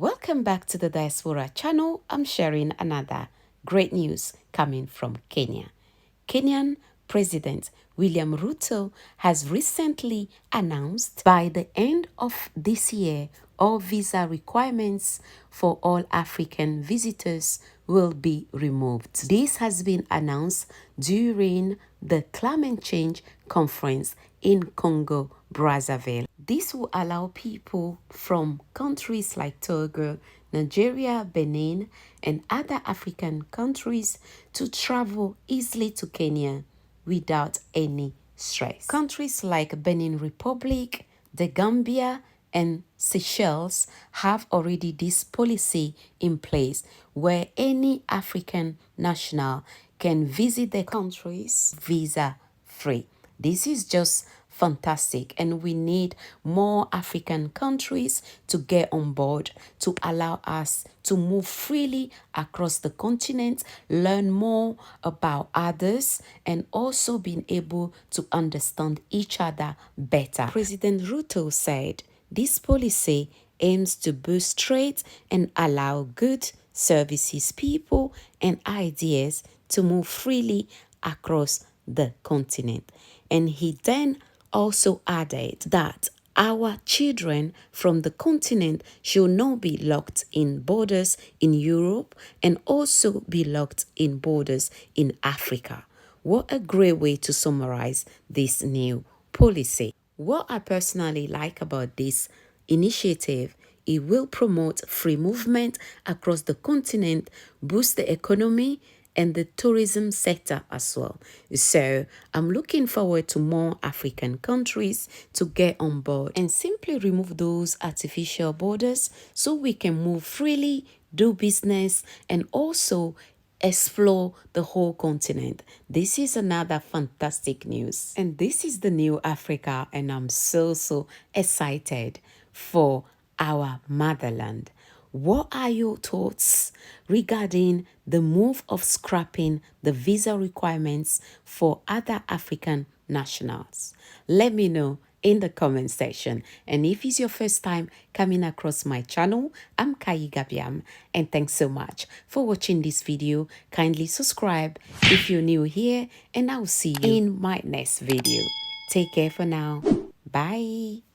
Welcome back to the Diaspora channel. I'm sharing another great news coming from Kenya. Kenyan President William Ruto has recently announced by the end of this year, all visa requirements for all African visitors will be removed. This has been announced during the Climate Change Conference in Congo, Brazzaville. This will allow people from countries like Togo, Nigeria, Benin, and other African countries to travel easily to Kenya without any stress. Countries like Benin Republic, the Gambia, and Seychelles have already this policy in place where any African national can visit their countries visa free. This is just fantastic, and we need more African countries to get on board to allow us to move freely across the continent, learn more about others, and also being able to understand each other better. President Ruto said this policy aims to boost trade and allow goods, services, people, and ideas to move freely across the continent. And he then also added that our children from the continent should not be locked in borders in Europe and also be locked in borders in Africa. What a great way to summarize this new policy. What I personally like about this initiative, it will promote free movement across the continent, boost the economy and the tourism sector as well. So I'm looking forward to more African countries to get on board and simply remove those artificial borders so we can move freely, do business, and also explore the whole continent. This is another fantastic news. And this is the new Africa, and I'm so excited for our motherland. What are your thoughts regarding the move of scrapping the visa requirements for other African nationals? Let me know in the comment section. And if it's your first time coming across my channel, I'm Kayi Gabiam, and thanks so much for watching this video. Kindly subscribe if you're new here, and I'll see you in my next video. Take care for now. Bye.